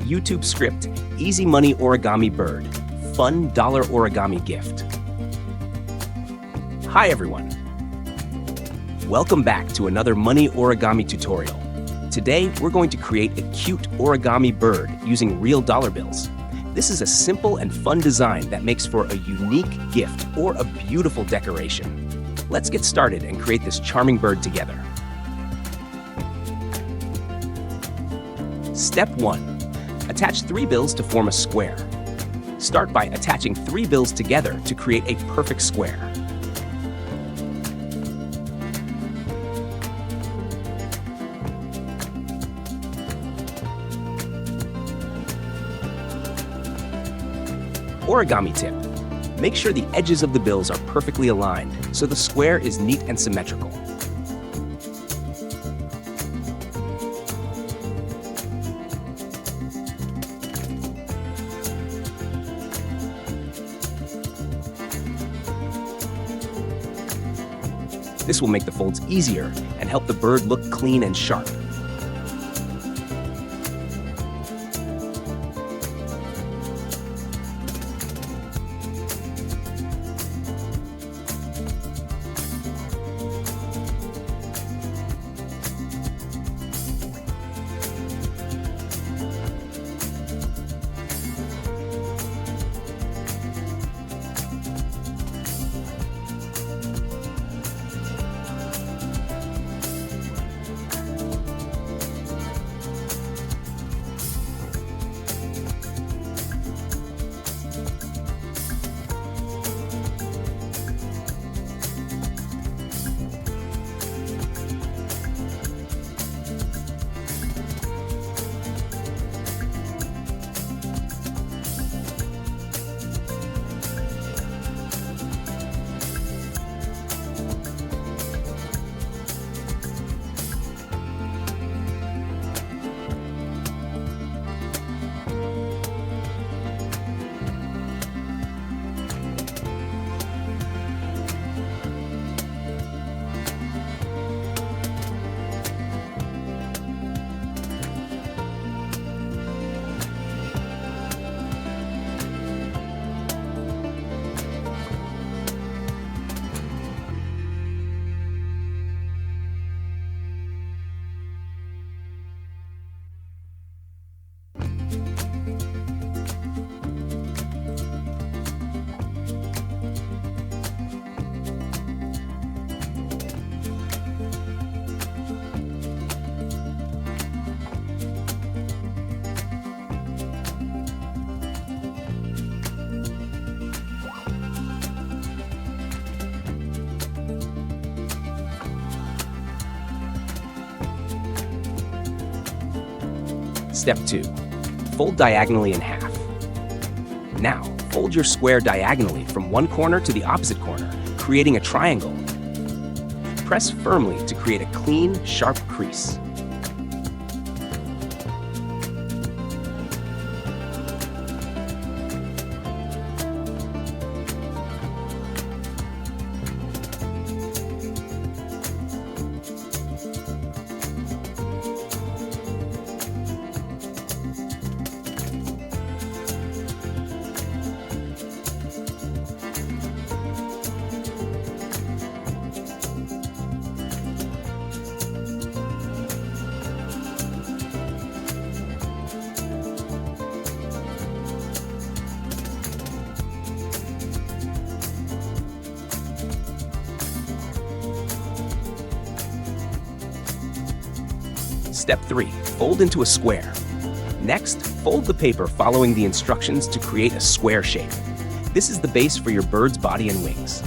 YouTube script, Easy Money Origami Bird, Fun Dollar Origami Gift. Hi everyone! Welcome back to another money origami tutorial. Today we're going to create a cute origami bird using real dollar bills. This is a simple and fun design that makes for a unique gift or a beautiful decoration. Let's get started and create this charming bird together. Step 1. Attach 3 bills to form a square. Start by attaching 3 bills together to create a perfect square. Origami tip. Make sure the edges of the bills are perfectly aligned so the square is neat and symmetrical. This will make the folds easier and help the bird look clean and sharp. Step 2. Fold diagonally in half. Now, fold your square diagonally from one corner to the opposite corner, creating a triangle. Press firmly to create a clean, sharp crease. Step 3. Fold into a square. Next, fold the paper following the instructions to create a square shape. This is the base for your bird's body and wings.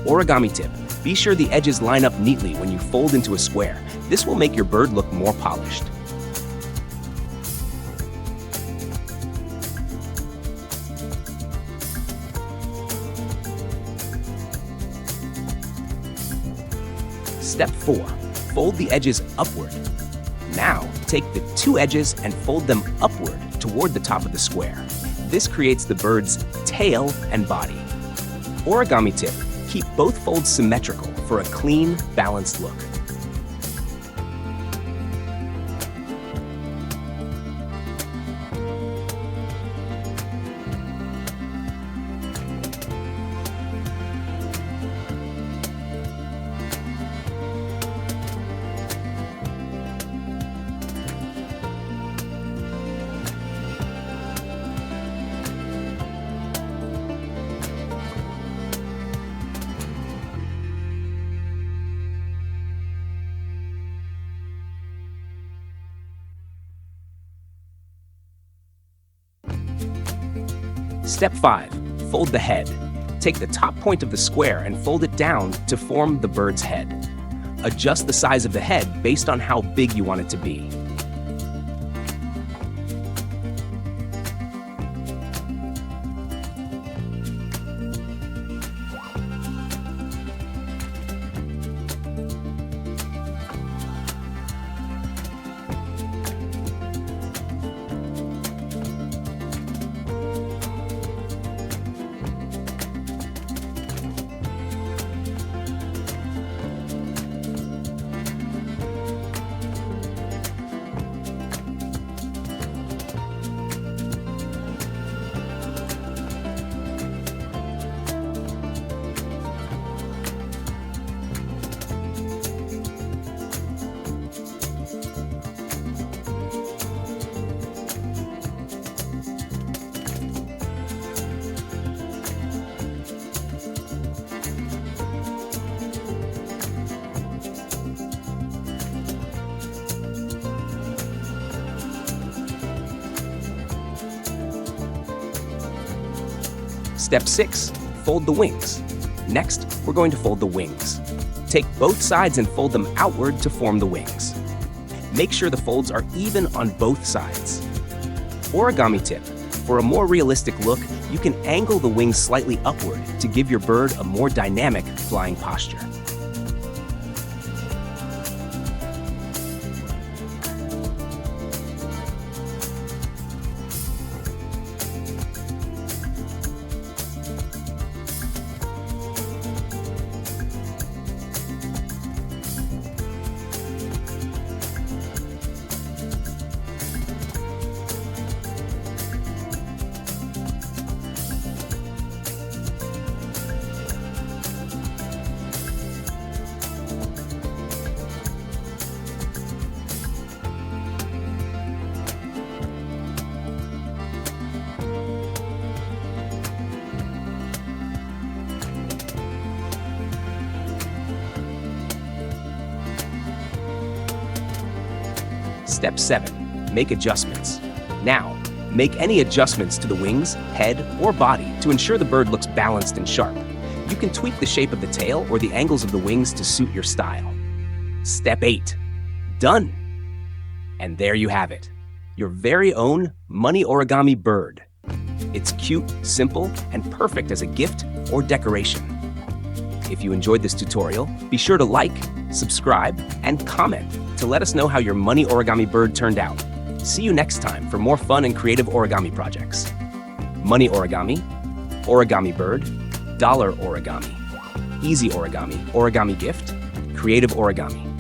Origami tip. Be sure the edges line up neatly when you fold into a square. This will make your bird look more polished. Step 4. Fold the edges upward. Now, take the 2 edges and fold them upward toward the top of the square. This creates the bird's tail and body. Origami tip. Keep both folds symmetrical for a clean, balanced look. Step 5. Fold the head. Take the top point of the square and fold it down to form the bird's head. Adjust the size of the head based on how big you want it to be. Step 6. Fold the wings. Next, we're going to fold the wings. Take both sides and fold them outward to form the wings. Make sure the folds are even on both sides. Origami tip. For a more realistic look, you can angle the wings slightly upward to give your bird a more dynamic flying posture. Step 7. Make adjustments. Now, make any adjustments to the wings, head, or body to ensure the bird looks balanced and sharp. You can tweak the shape of the tail or the angles of the wings to suit your style. Step 8. Done! And there you have it, your very own money origami bird. It's cute, simple, and perfect as a gift or decoration. If you enjoyed this tutorial, be sure to like, subscribe, and comment to let us know how your money origami bird turned out. See you next time for more fun and creative origami projects. Money origami, origami bird, dollar origami, easy origami, origami gift, creative origami.